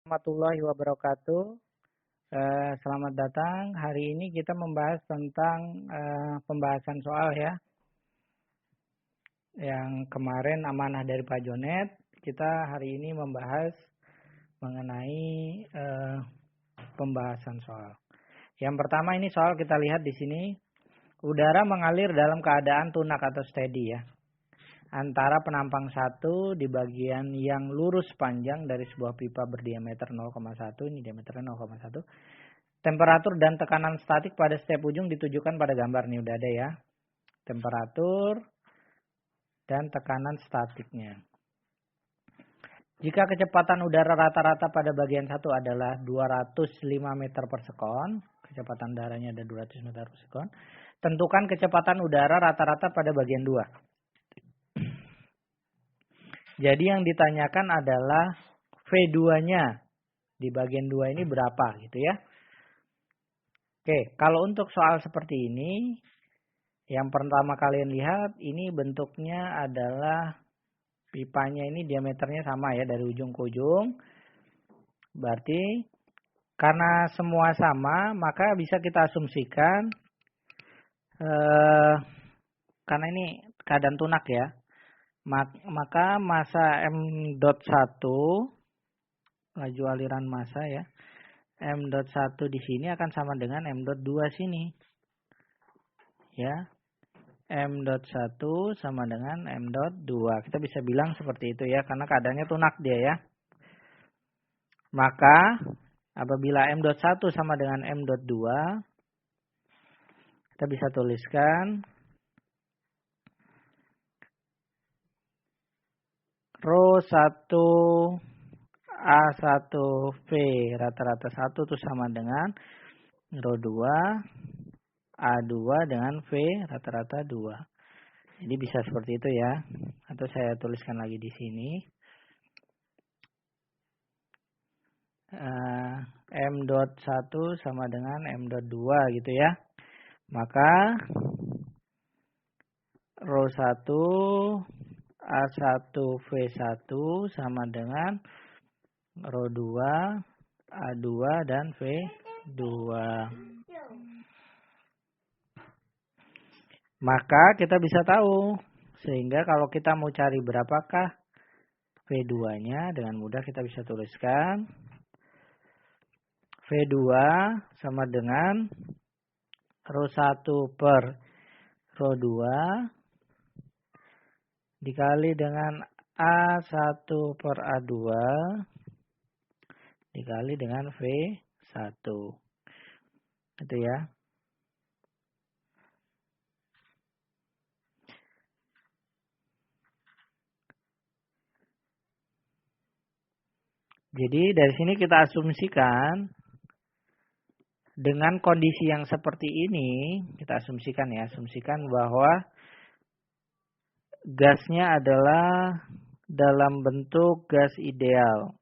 Warahmatullahi wabarakatuh. Selamat datang. Hari ini kita membahas tentang pembahasan soal ya. Yang kemarin amanah dari Pak Jonet, kita hari ini membahas mengenai pembahasan soal. Yang pertama ini soal kita lihat di sini, udara mengalir dalam keadaan tunak atau steady ya. Antara penampang 1 di bagian yang lurus panjang dari sebuah pipa berdiameter 0,1, ini diameternya 0,1. Temperatur dan tekanan statik pada setiap ujung ditujukan pada gambar, nih udah ada ya. Temperatur dan tekanan statiknya. Jika kecepatan udara rata-rata pada bagian 1 adalah 205 meter per sekon, kecepatan udaranya ada 200 meter per sekon, tentukan kecepatan udara rata-rata pada bagian 2. Jadi yang ditanyakan adalah V2-nya di bagian 2 ini berapa gitu ya. Oke, kalau untuk soal seperti ini, yang pertama kalian lihat ini bentuknya adalah pipanya ini diameternya sama ya dari ujung ke ujung. Berarti karena semua sama, maka bisa kita asumsikan karena ini keadaan tunak ya. Maka massa M.1 laju aliran massa ya. M.1 di sini akan sama dengan M.2 sini. Ya. M.1 sama dengan M.2. Kita bisa bilang seperti itu ya karena keadaannya tunak dia ya. Maka apabila M.1 sama dengan M.2, kita bisa tuliskan Rho 1 A1 V rata-rata 1 itu sama dengan Rho 2 A2 dengan V rata-rata 2. Jadi bisa seperti itu ya. Atau saya tuliskan lagi di sini. M.1 sama dengan M.2 gitu ya. Maka Rho 1 A1 V1 sama dengan Rho 2 A2 dan V2. Maka kita bisa tahu. Sehingga kalau kita mau cari berapakah V2-nya, dengan mudah kita bisa tuliskan. V2 sama dengan Rho 1 per Rho 2 dikali dengan A1 per A2 dikali dengan V1. Itu ya. Jadi dari sini kita asumsikan dengan kondisi yang seperti ini, kita asumsikan bahwa gasnya adalah dalam bentuk gas ideal.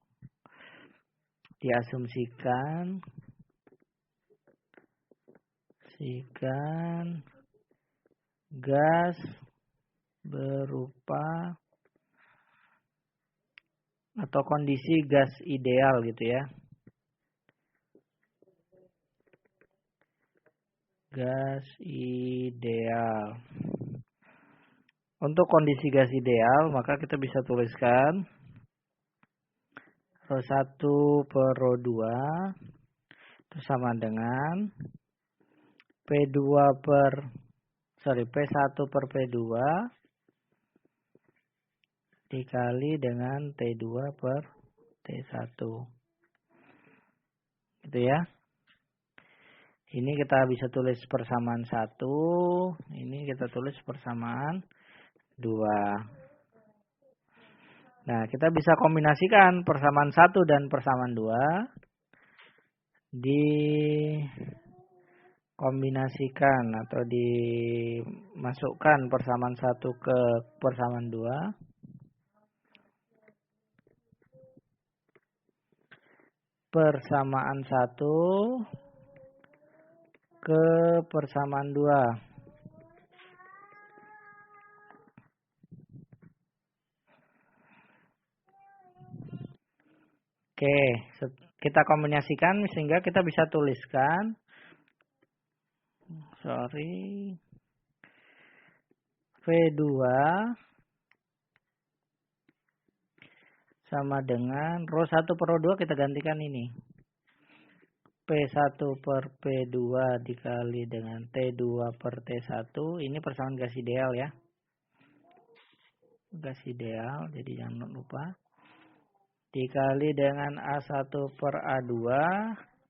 Diasumsikan gas berupa atau kondisi gas ideal gitu ya. Gas ideal. Untuk kondisi gas ideal, maka kita bisa tuliskan Rho 1 per Rho 2 itu sama dengan P1 per P2 dikali dengan T2 per T1. Gitu ya. Ini kita bisa tulis persamaan 1, ini kita tulis persamaan 2. Nah, kita bisa kombinasikan persamaan 1 dan persamaan 2. Dikombinasikan atau dimasukkan persamaan 1 ke persamaan 2. Persamaan 1 ke persamaan 2. Oke, kita kombinasikan sehingga kita bisa tuliskan, V2 sama dengan rho 1 per rho 2 kita gantikan ini. P1 per P2 dikali dengan T2 per T1. Ini persamaan gas ideal ya. Gas ideal, jadi jangan lupa. Dikali dengan A1 per A2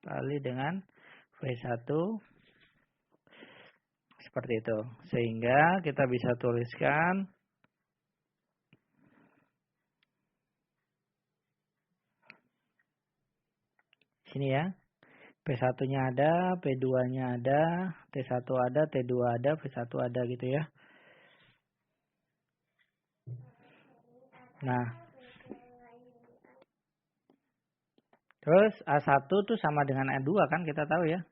kali dengan V1. Seperti itu. Sehingga kita bisa tuliskan sini ya. P1-nya ada, P2-nya ada, T1 ada, T2 ada, V1 ada gitu ya. Nah, terus A1 tuh sama dengan A2 kan kita tahu ya.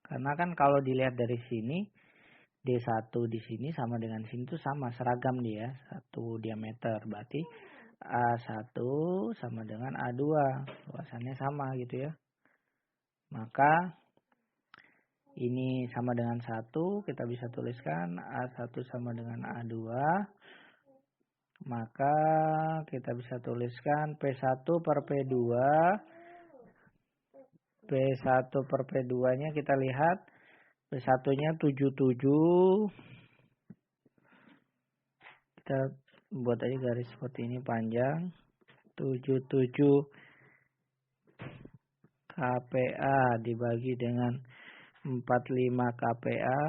Karena kan kalau dilihat dari sini, D1 di sini sama dengan sini tuh sama, seragam dia, satu diameter. Berarti A1 sama dengan A2, luasannya sama gitu ya. Maka ini sama dengan 1, kita bisa tuliskan A1 sama dengan A2. Maka kita bisa tuliskan P1 per P2. P1 per P2-nya kita lihat. P1-nya 77. Kita buat aja garis seperti ini panjang. 77 kPa dibagi dengan 45 kPa.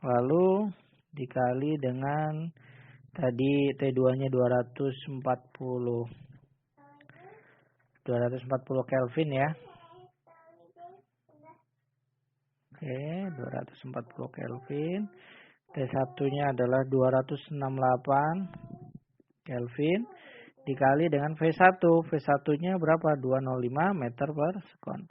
Lalu dikali dengan tadi T2-nya 240 Kelvin ya. Oke, 240 Kelvin. T1-nya adalah 268 Kelvin dikali dengan V1. V1-nya berapa? 205 meter per sekon.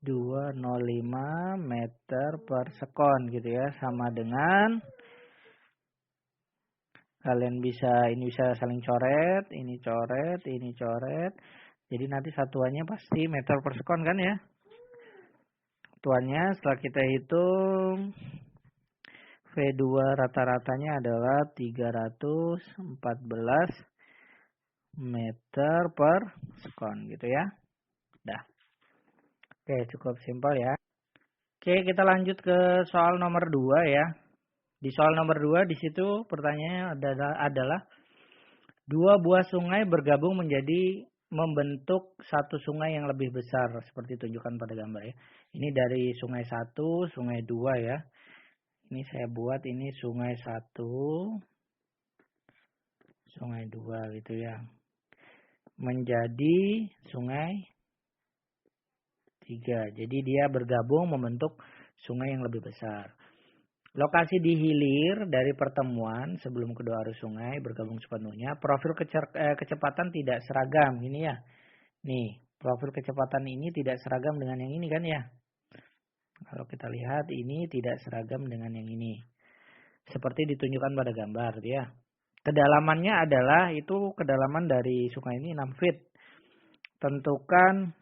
205 meter per sekon gitu ya, sama dengan, kalian bisa, ini bisa saling coret, ini coret, ini coret. Jadi nanti satuannya pasti meter per sekon kan ya. Satuannya setelah kita hitung, V2 rata-ratanya adalah 314 meter per sekon gitu ya. Dah. Oke, cukup simpel ya. Oke, kita lanjut ke soal nomor 2 ya. Di soal nomor 2 di situ pertanyaannya adalah dua buah sungai bergabung menjadi membentuk satu sungai yang lebih besar seperti tunjukkan pada gambar ya. Ini dari sungai 1, sungai 2 ya. Ini saya buat ini sungai 1, sungai 2 gitu ya. Menjadi sungai 3. Jadi dia bergabung membentuk sungai yang lebih besar. Lokasi di hilir dari pertemuan sebelum kedua arus sungai bergabung sepenuhnya. Profil kecepatan tidak seragam. Ini ya. Nih, profil kecepatan ini tidak seragam dengan yang ini kan ya. Kalau kita lihat ini tidak seragam dengan yang ini. Seperti ditunjukkan pada gambar ya. Kedalamannya adalah itu kedalaman dari sungai ini 6 feet. Tentukan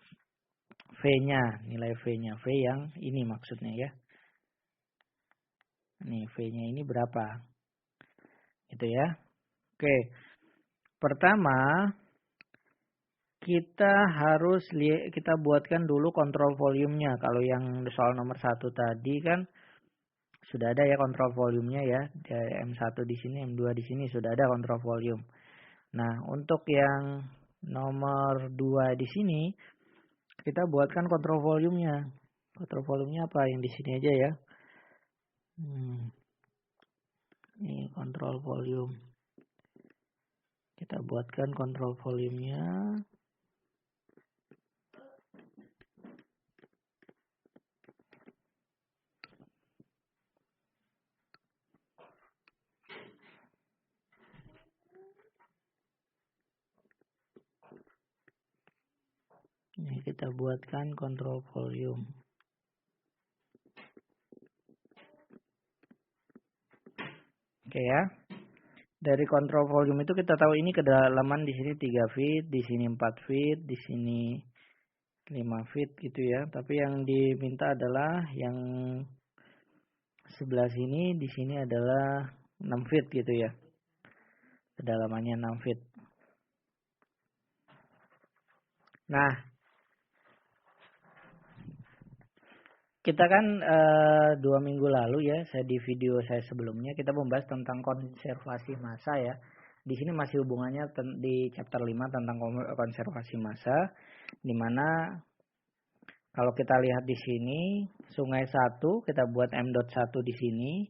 V-nya, nilai V-nya. V yang ini maksudnya ya. Nih, V-nya ini berapa? Gitu ya. Oke. Pertama, kita buatkan dulu kontrol volumenya. Kalau yang soal nomor 1 tadi kan sudah ada ya kontrol volumenya ya. M1 di sini, M2 di sini sudah ada kontrol volume. Nah, untuk yang nomor 2 di sini kita buatkan kontrol volumenya. Kontrol volumenya apa? Yang di sini aja ya. Ini kontrol volume. Kita buatkan kontrol volumenya. Ini kita buatkan kontrol volume. Oke ya. Dari kontrol volume itu kita tahu ini kedalaman di sini 3 feet, di sini 4 feet, di sini 5 feet gitu ya. Tapi yang diminta adalah yang sebelah sini, di sini adalah 6 feet gitu ya. Kedalamannya 6 feet. Nah, kita kan 2 minggu lalu ya, di video saya sebelumnya kita membahas tentang konservasi massa ya. Di sini masih hubungannya di chapter 5 tentang konservasi massa, di mana kalau kita lihat di sini sungai 1 kita buat M.1 di sini.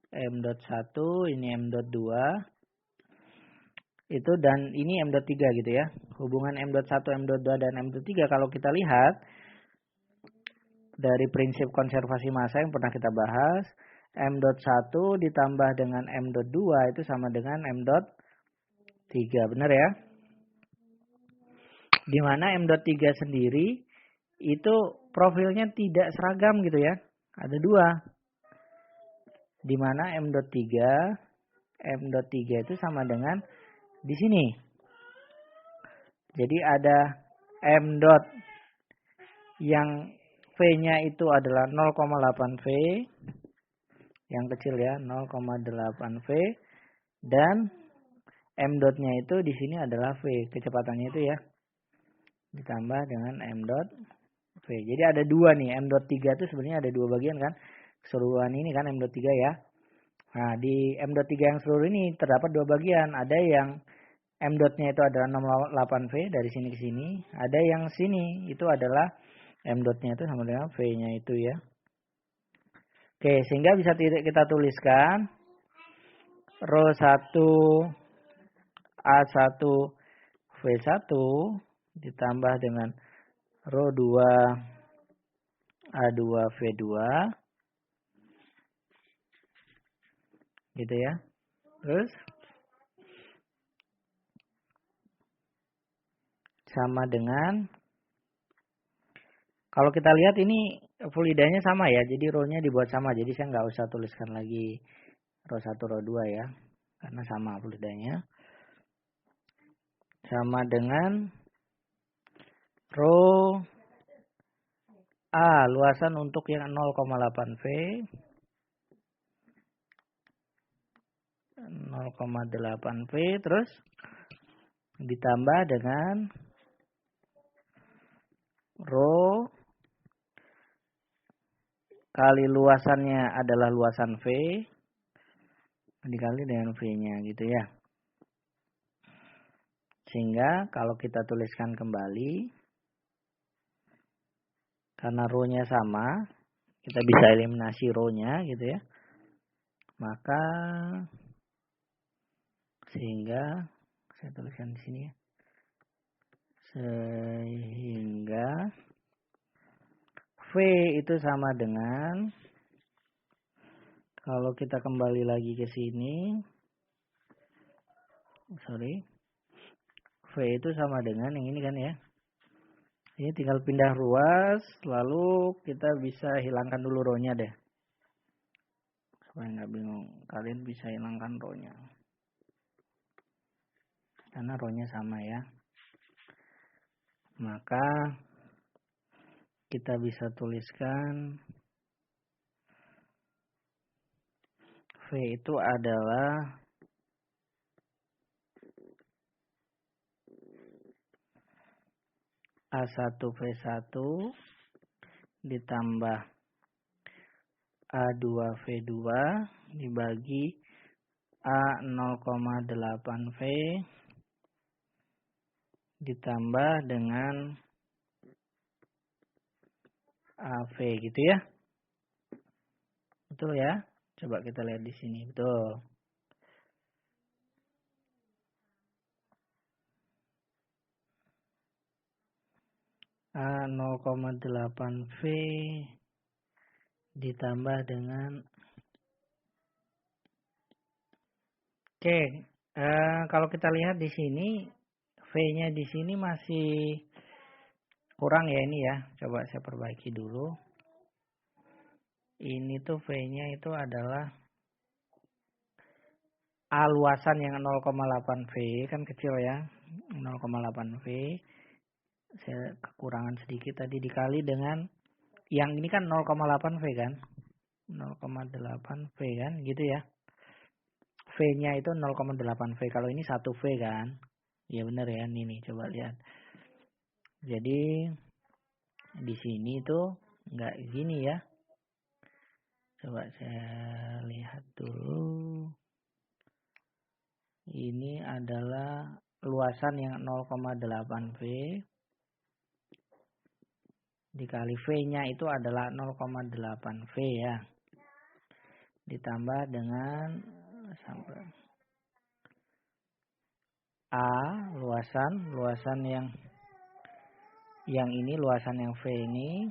M.1 ini M.2 itu dan ini M.3 gitu ya. Hubungan M.1, M.2 dan M.3 kalau kita lihat dari prinsip konservasi massa yang pernah kita bahas, M.1 ditambah dengan M.2 itu sama dengan M.3, benar ya? Di mana M.3 sendiri itu profilnya tidak seragam gitu ya. Ada 2. Di mana M.3 itu sama dengan di sini. Jadi ada M. yang V-nya itu adalah 0,8 V. Yang kecil ya, 0,8 V. Dan M.nya itu di sini adalah V. Kecepatannya itu ya. Ditambah dengan M.V. Jadi ada 2 nih. M.3 itu sebenarnya ada 2 bagian kan. Keseluruhan ini kan M.3 ya. Nah, di M.3 yang seluruh ini terdapat 2 bagian. Ada yang M.nya itu adalah 0,8 V dari sini ke sini. Ada yang sini itu adalah M.nya itu sama dengan V-nya itu ya. Oke, sehingga bisa kita tuliskan Rho 1 A1 V1 ditambah dengan Rho 2 A2 V2 gitu ya. Terus sama dengan, kalau kita lihat ini fluidanya sama ya, jadi rho-nya dibuat sama, jadi saya nggak usah tuliskan lagi Rho 1 Rho 2 ya, karena sama fluidanya. Sama dengan Rho A, luasan untuk yang 0,8 V 0,8 V, terus ditambah dengan Rho kali luasannya adalah luasan V dikali dengan V-nya gitu ya. Sehingga kalau kita tuliskan kembali, karena rho-nya sama, kita bisa eliminasi rho-nya gitu ya. Maka sehingga saya tuliskan di sini ya. Sehingga V itu sama dengan, kalau kita kembali lagi ke sini, V itu sama dengan yang ini kan ya. Ini tinggal pindah ruas, lalu kita bisa hilangkan dulu rho-nya deh. Supaya nggak bingung, kalian bisa hilangkan rho-nya. Karena rho-nya sama ya. Maka kita bisa tuliskan V itu adalah A1 V1 ditambah A2 V2 dibagi A 0,8 V ditambah dengan AV gitu ya. Betul ya? Coba kita lihat di sini. Betul. A 0,8 V ditambah dengan, oke, kalau kita lihat di sini V-nya di sini masih kurang ya ini ya. Coba saya perbaiki dulu. Ini tuh V-nya itu adalah A luasan yang 0,8 V, kan kecil ya. 0,8 V. Saya kekurangan sedikit tadi dikali dengan yang ini kan 0,8 V kan. 0,8 V kan, gitu ya. V-nya itu 0,8 V. Kalau ini 1 V kan. Ya benar ya, ini nih coba lihat. Jadi di sini tuh nggak gini ya. Coba saya lihat dulu. Ini adalah luasan yang 0,8 V dikali V-nya itu adalah 0,8 V ya. Ditambah dengan sampai A luasan yang ini luasan yang V ini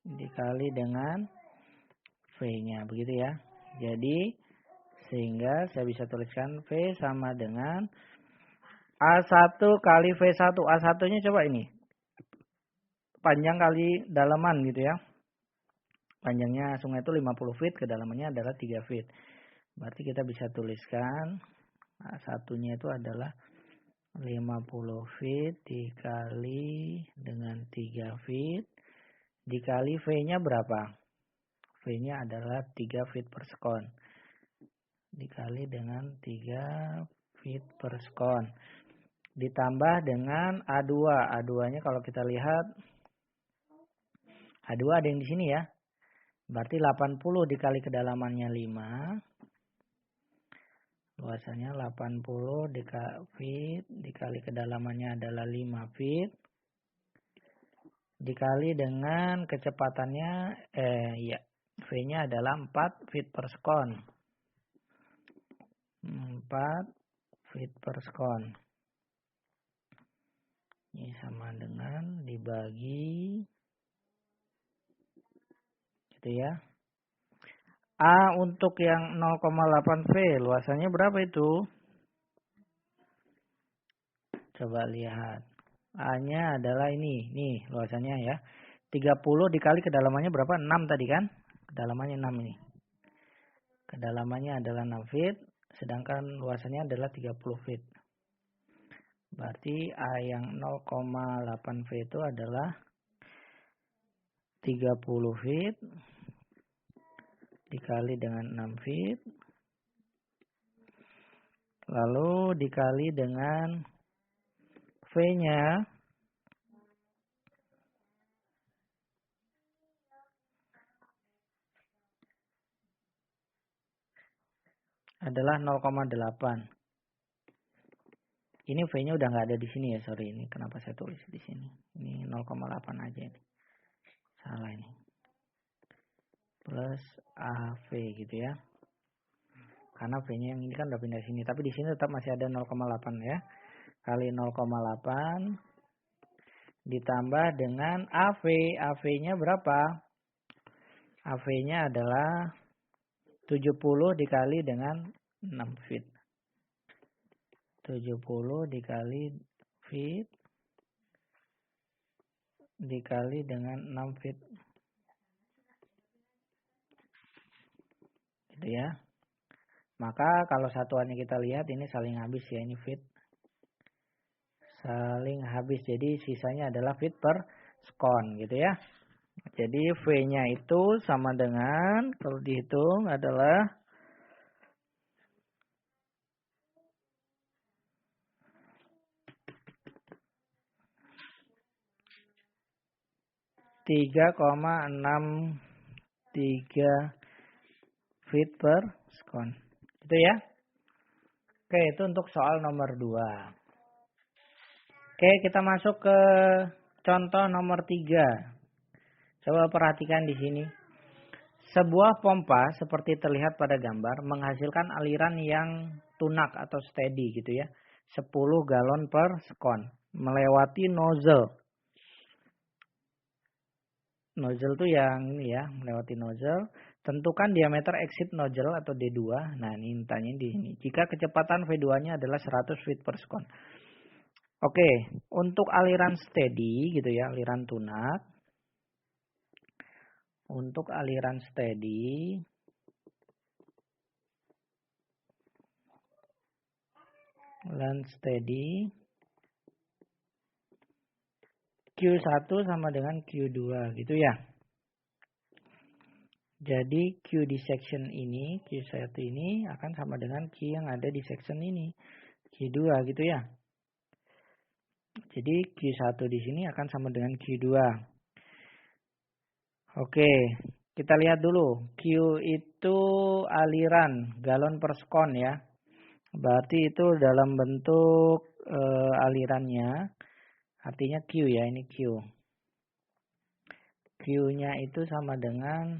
dikali dengan V-nya begitu ya. Jadi sehingga saya bisa tuliskan V sama dengan A1 kali V1. A1-nya coba ini. Panjang kali dalaman gitu ya. Panjangnya sungai itu 50 feet, kedalamannya adalah 3 feet. Berarti kita bisa tuliskan A1-nya itu adalah 50 feet dikali dengan 3 feet. Dikali V-nya berapa? V-nya adalah 3 feet per second. Dikali dengan 3 feet per second. Ditambah dengan A2. A2-nya kalau kita lihat, A2 ada yang di sini ya. Berarti 80 dikali kedalamannya 5. Luasannya 80 feet dikali kedalamannya adalah 5 feet. Dikali dengan kecepatannya, V-nya adalah 4 feet per second. 4 feet per second. Ini sama dengan dibagi gitu ya. A untuk yang 0,8 V luasannya berapa itu? Coba lihat. A-nya adalah ini. Nih luasannya ya. 30 dikali kedalamannya berapa? 6 tadi kan? Kedalamannya 6 ini. Kedalamannya adalah 6 feet. Sedangkan luasannya adalah 30 feet. Berarti A yang 0,8 V itu adalah 30 feet dikali dengan 6 feet. Lalu dikali dengan V-nya adalah 0,8. Ini V-nya udah nggak ada di sini ya, sorry. Ini kenapa saya tulis di sini? Ini 0,8 aja ini. Salah ini. Plus AV gitu ya. Karena V-nya yang ini kan udah pindah sini. Tapi di sini tetap masih ada 0,8 ya. Kali 0,8 ditambah dengan AV. AV-nya berapa? AV-nya adalah 70 dikali dengan 6 feet. 70 dikali feet dikali dengan 6 feet. Gitu ya. Maka kalau satuannya kita lihat ini saling habis ya, ini feet. Saling habis. Jadi sisanya adalah feet per second gitu ya. Jadi V-nya itu sama dengan kalau dihitung adalah 3,63 feet per second. Gitu ya. Oke, itu untuk soal nomor 2. Oke, kita masuk ke contoh nomor 3. Coba perhatikan di sini. Sebuah pompa seperti terlihat pada gambar menghasilkan aliran yang tunak atau steady gitu ya. 10 galon per second melewati nozzle. Nozzle itu yang ini ya, melewati nozzle. Tentukan diameter exit nozzle atau D2. Nah, ini tanya di sini. Jika kecepatan V2-nya adalah 100 feet per second. Oke, untuk aliran steady gitu ya, aliran tunak. untuk aliran steady Q1 sama dengan Q2 gitu ya. Jadi Q di section ini, Q1 ini akan sama dengan Q yang ada di section ini, Q2 gitu ya. Jadi Q1 di sini akan sama dengan Q2. Oke, kita lihat dulu. Q itu aliran galon per sekon ya. Berarti itu dalam bentuk alirannya. Artinya Q ya, ini Q. Q-nya itu sama dengan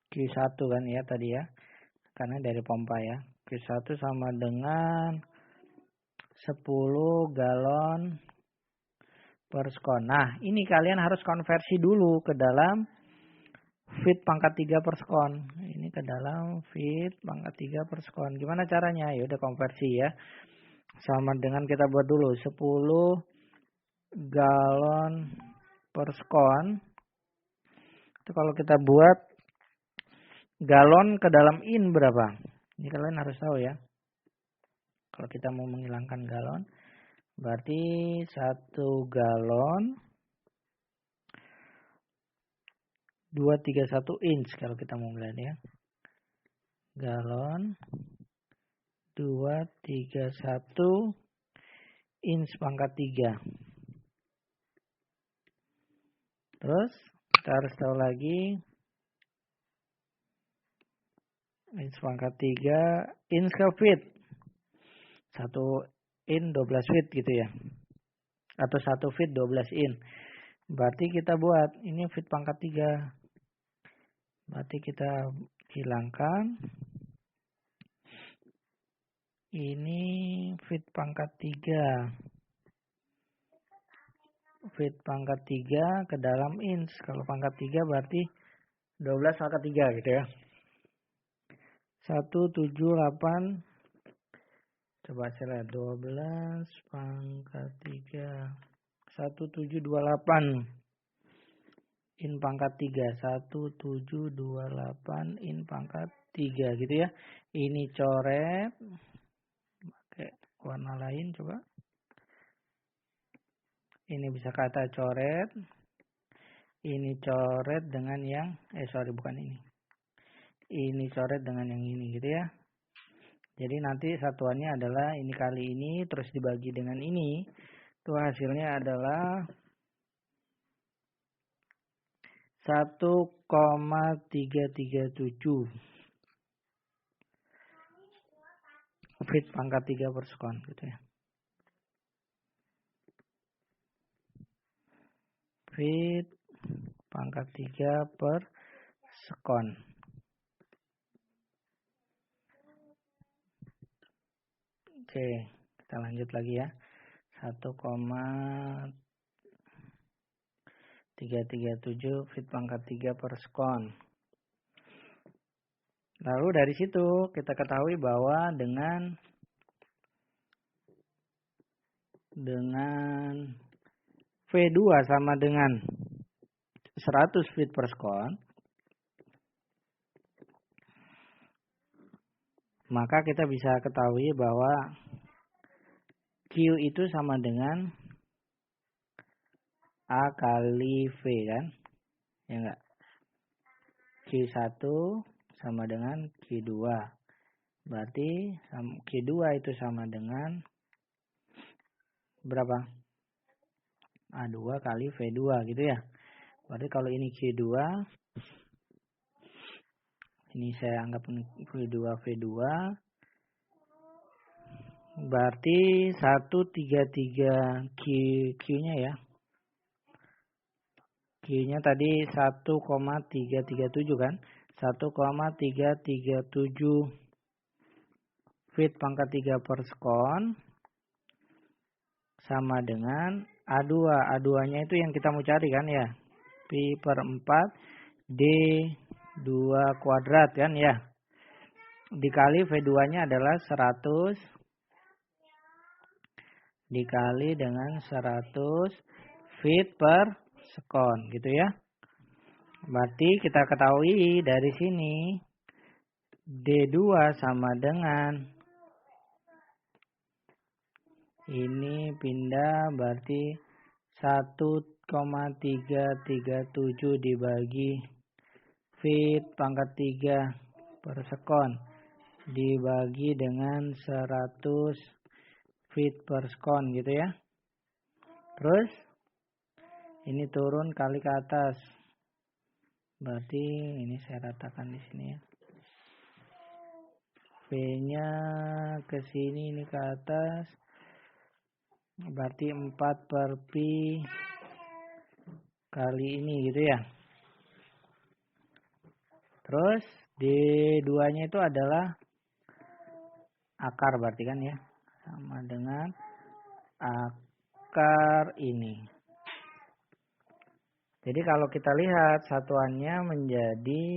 Q1 kan ya tadi ya. Karena dari pompa ya. Q1 sama dengan 10 galon per sekon. Nah, ini kalian harus konversi dulu ke dalam feet pangkat 3 per sekon. Ini ke dalam feet pangkat 3 per sekon. Gimana caranya? Ya udah konversi ya. Sama dengan kita buat dulu 10 galon per sekon. Itu kalau kita buat galon ke dalam in berapa? Ini kalian harus tahu ya. Kalau kita mau menghilangkan galon, berarti 1 galon 231 inch kalau kita mau melihat ya. Galon 231 inch pangkat 3. Terus kita harus tahu lagi inch pangkat 3 inch ke feet. 1 in 12 feet gitu ya. Atau 1 feet 12 in. Berarti kita buat ini feet pangkat 3. Berarti kita hilangkan. Ini feet pangkat 3. Feet pangkat 3 ke dalam inch. Kalau pangkat 3 berarti 12 pangkat 3 gitu ya. 178. Coba saya lihat 12 pangkat 3. 1728 in pangkat 3. 1728 in pangkat 3 gitu ya. Ini coret. Pakai warna lain coba. Ini bisa kata coret. Ini coret dengan yang bukan ini. Ini coret dengan yang ini gitu ya. Jadi nanti satuannya adalah ini kali ini terus dibagi dengan ini. Itu hasilnya adalah 1,337 feet pangkat 3 per sekon gitu ya. Feet pangkat 3 per sekon. Oke, kita lanjut lagi ya. 1,337 feet pangkat 3 per sekon. Lalu dari situ kita ketahui bahwa dengan V2 sama dengan 100 feet per sekon, maka kita bisa ketahui bahwa Q itu sama dengan A kali V kan? Ya enggak? Q1 sama dengan Q2. Berarti Q2 itu sama dengan berapa? A2 kali V2 gitu ya. Berarti kalau ini Q2, ini saya anggap V2 berarti 133 Q-nya ya. Q-nya tadi 1,337 kan. 1,337 feet pangkat 3 per sekon sama dengan A2. A2-nya itu yang kita mau cari kan ya. Pi per 4 D2 kuadrat kan ya. Dikali V2-nya adalah 100 dikali dengan 100 feet per sekon gitu ya. Berarti kita ketahui dari sini D2 sama dengan ini pindah berarti 1,337 dibagi feet pangkat 3 per sekon dibagi dengan 100 feet per sekon gitu ya. Terus ini turun kali ke atas. Berarti ini saya ratakan di sini ya. V-nya ke sini ini ke atas. Berarti 4 per pi kali ini gitu ya. Terus D2-nya itu adalah akar berarti kan ya. Sama dengan akar ini. Jadi kalau kita lihat satuannya menjadi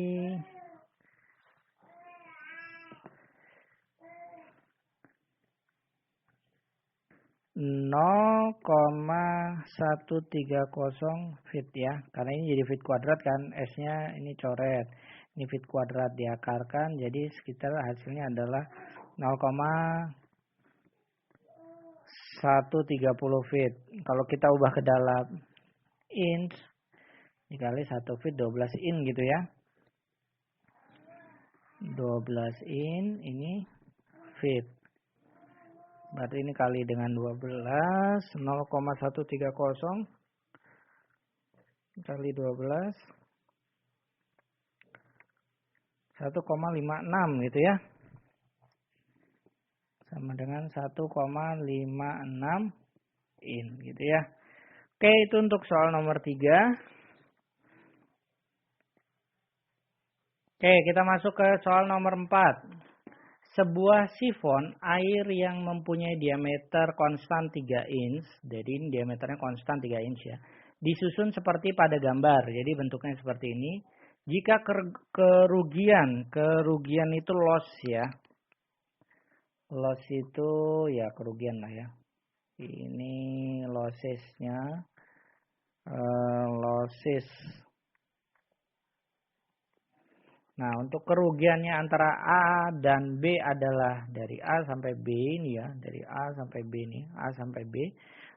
0,130 feet ya. Karena ini jadi feet kuadrat kan. S-nya ini coret. Ini feet kuadrat diakarkan. Jadi sekitar hasilnya adalah 0,130 feet. Kalau kita ubah ke dalam inch, dikali 1 feet 12 in gitu ya. 12 in ini feet. Berarti ini kali dengan 12, 0,130 kali 12, 1,56 gitu ya. Sama dengan 1,56 in gitu ya. Oke, itu untuk soal nomor 3. Oke, kita masuk ke soal nomor 4. Sebuah sifon air yang mempunyai diameter konstan 3 inch. Jadi ini diameternya konstan 3 inch ya. Disusun seperti pada gambar. Jadi bentuknya seperti ini. Jika kerugian itu loss ya. Loss itu ya kerugian lah ya. Ini lossesnya. Losses. Nah, untuk kerugiannya antara A dan B adalah dari A sampai B ini ya. Dari A sampai B ini. A sampai B.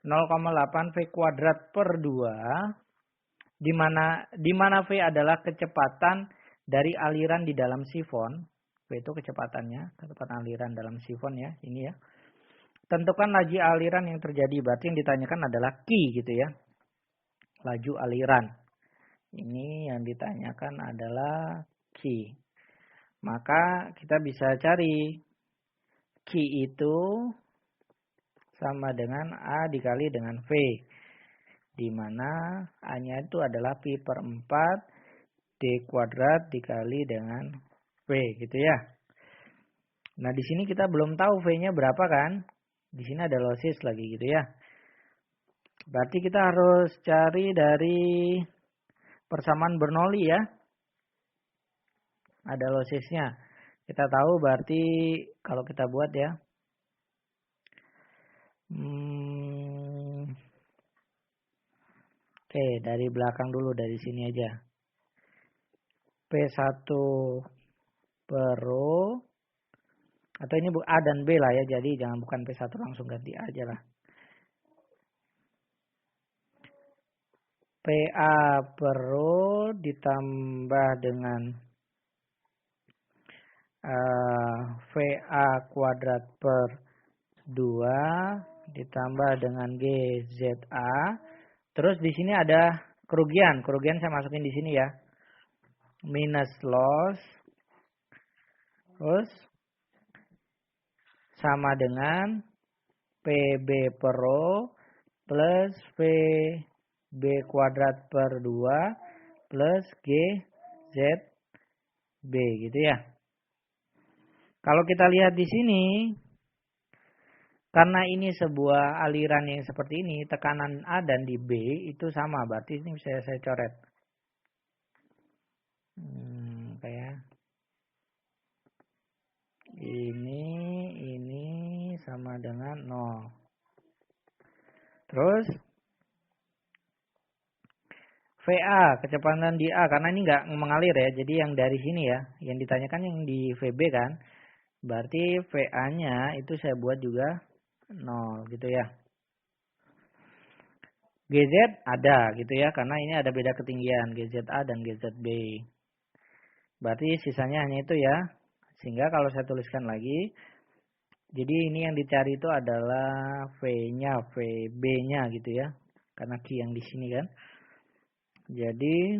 0,8 V kuadrat per 2. Di mana V adalah kecepatan dari aliran di dalam sifon. V itu kecepatannya. Kecepatan aliran dalam sifon ya. Ini ya. Tentukan laju aliran yang terjadi. Berarti yang ditanyakan adalah Q gitu ya. Laju aliran. Ini yang ditanyakan adalah Q. Maka kita bisa cari Q itu sama dengan A dikali dengan V. Di mana A-nya itu adalah pi per 4 D kuadrat dikali dengan V gitu ya. Nah di sini kita belum tahu V-nya berapa kan. Di sini ada losses lagi gitu ya. Berarti kita harus cari dari persamaan Bernoulli ya. Ada lossesnya. Kita tahu berarti kalau kita buat ya. Oke, dari belakang dulu, dari sini aja. P1 per rho. Atau ini A dan B lah ya. Jadi jangan bukan P1 langsung ganti A aja lah. PA per rho ditambah dengan VA kuadrat per 2 ditambah dengan GZA. Terus di sini ada kerugian. Kerugian saya masukin di sini ya. Minus loss. Terus sama dengan PB per rho plus VB kuadrat per 2 plus GZB gitu ya. Kalau kita lihat di sini, karena ini sebuah aliran yang seperti ini, tekanan A dan di B itu sama. Berarti ini bisa saya coret. Kayak ini sama dengan 0. Terus VA, kecepatan di A, karena ini nggak mengalir ya. Jadi yang dari sini ya, yang ditanyakan yang di VB kan. Berarti VA-nya itu saya buat juga 0 gitu ya. GZ ada gitu ya, karena ini ada beda ketinggian GZA dan GZB. Berarti sisanya hanya itu ya. Sehingga kalau saya tuliskan lagi, jadi ini yang dicari itu adalah V-nya, VB-nya gitu ya. Karena Q yang di sini kan. Jadi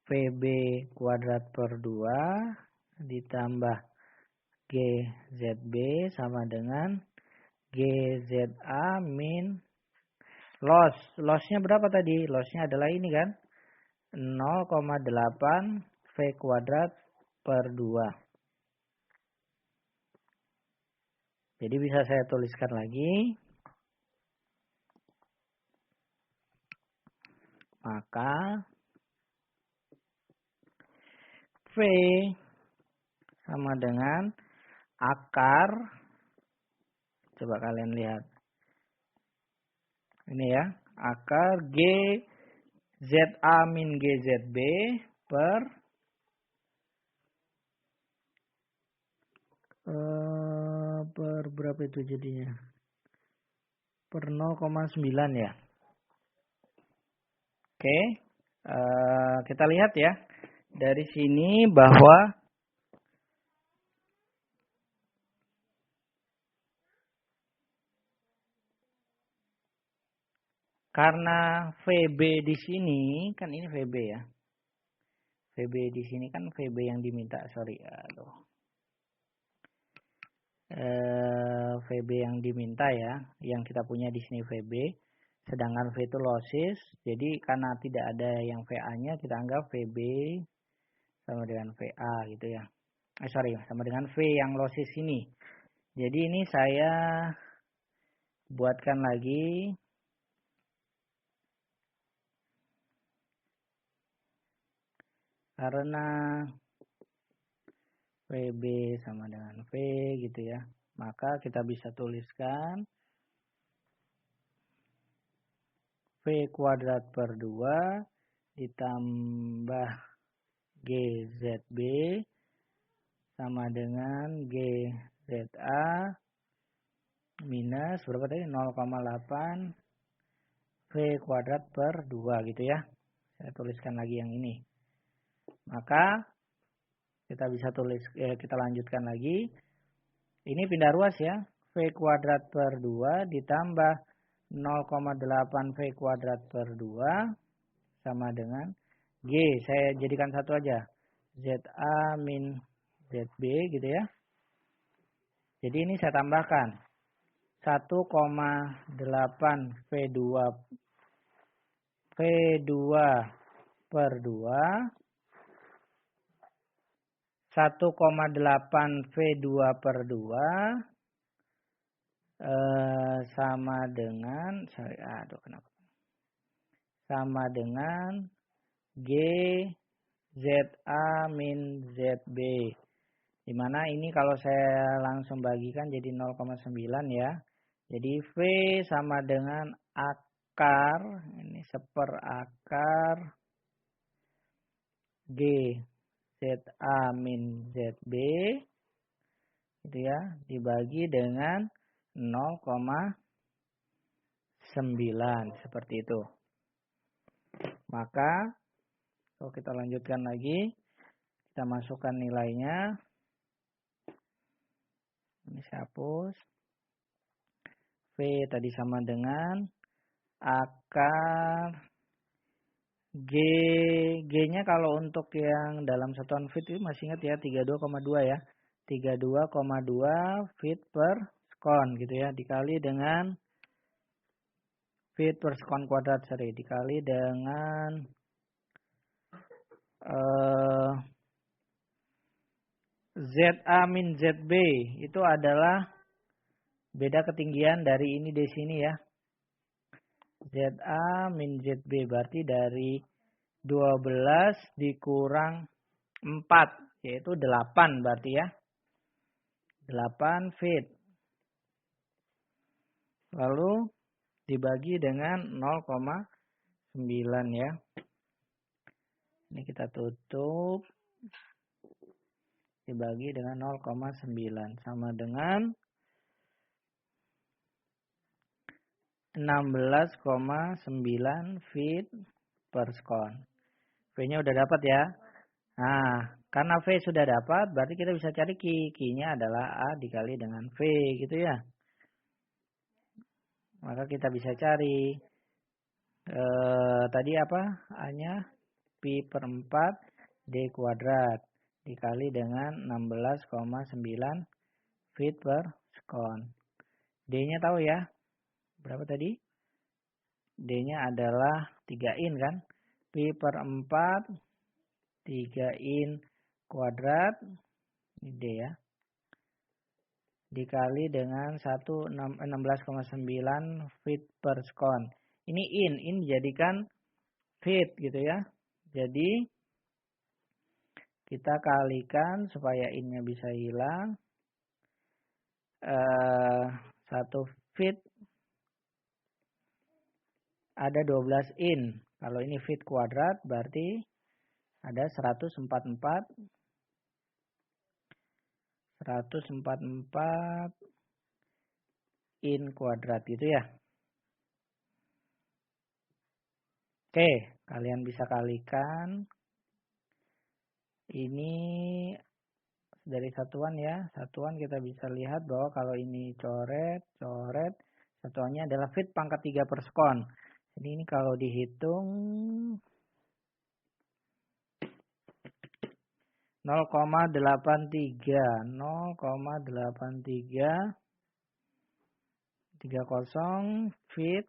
VB kuadrat per 2 ditambah GZB sama dengan GZA min loss. Lossnya berapa tadi? Lossnya adalah ini kan. 0,8 V kuadrat per 2. Jadi bisa saya tuliskan lagi. Maka V sama dengan akar. Coba kalian lihat. Ini ya. Akar GZA min GZB per berapa itu jadinya? Per 0,9 ya. Oke. Kita lihat ya. Dari sini bahwa karena VB di sini, kan ini VB ya. VB di sini kan VB yang diminta, sorry. Aduh. VB yang diminta ya, yang kita punya di sini VB. Sedangkan V itu losses, jadi karena tidak ada yang VA-nya, kita anggap VB sama dengan VA gitu ya. Sama dengan V yang losses ini. Jadi ini saya buatkan lagi. Karena VB sama dengan V gitu ya. Maka kita bisa tuliskan V kuadrat per 2 ditambah GZB sama dengan GZA minus berapa tadi? 0,8 V kuadrat per 2 gitu ya. Saya tuliskan lagi yang ini. Maka kita bisa kita lanjutkan lagi. Ini pindah ruas ya. V kuadrat per 2 ditambah 0,8 V kuadrat per 2 sama dengan G. Saya jadikan satu aja. ZA min ZB gitu ya. Jadi ini saya tambahkan 1,8 V2 per 2 1,8 V2 per 2 sama dengan sama dengan GZA min ZB. Dimana ini kalau saya langsung bagikan jadi 0,9 ya. Jadi V sama dengan akar, ini seperakar GZA min ZB gitu ya, dibagi dengan 0,9 seperti itu. Maka kalau kita lanjutkan lagi, kita masukkan nilainya. Ini saya hapus. V tadi sama dengan akar G-nya kalau untuk yang dalam satuan feet itu masih ingat ya 32,2 ya. 32,2 feet per sekon gitu ya, dikali dengan feet per sekon kuadrat, dikali dengan ZA min ZB itu adalah beda ketinggian dari ini di sini ya. ZA min ZB berarti dari 12 dikurang 4 yaitu 8 berarti ya. 8 feet. Lalu dibagi dengan 0,9. ya. Ini kita tutup. Dibagi dengan 0,9. Sama dengan 16,9 feet per second. V-nya udah dapat ya. Nah, karena V sudah dapat, berarti kita bisa cari Q. Q-nya adalah A dikali dengan V gitu ya. Maka kita bisa cari tadi apa? A-nya pi per 4 D kuadrat dikali dengan 16,9 feet per second. D-nya tahu ya? Berapa tadi? D-nya adalah 3 in kan? Pi per 4 3 in kuadrat, ini D ya, dikali dengan 16,9 feet per second. Ini in dijadikan feet gitu ya. Jadi kita kalikan supaya in-nya bisa hilang. 1 feet ada 12 in. Kalau ini feet kuadrat berarti ada 144 in kuadrat gitu ya. Oke, kalian bisa kalikan. Ini dari satuan ya. Satuan kita bisa lihat bahwa kalau ini coret, satuannya adalah feet pangkat 3 per second. Jadi ini kalau dihitung 0,83 30 feet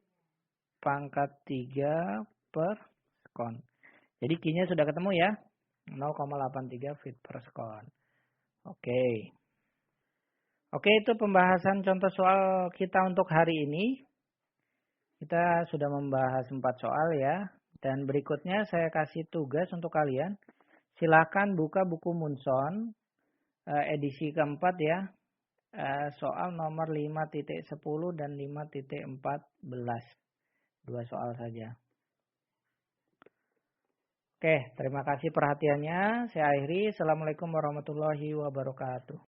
pangkat 3 per second. Jadi Q-nya sudah ketemu ya. 0,83 feet per second. Oke. Oke, itu pembahasan contoh soal kita untuk hari ini. Kita sudah membahas 4 soal ya. Dan berikutnya saya kasih tugas untuk kalian. Silakan buka buku Munson edisi keempat ya. Soal nomor 5.10 dan 5.14. 2 soal saja. Oke, terima kasih perhatiannya. Saya akhiri. Assalamualaikum warahmatullahi wabarakatuh.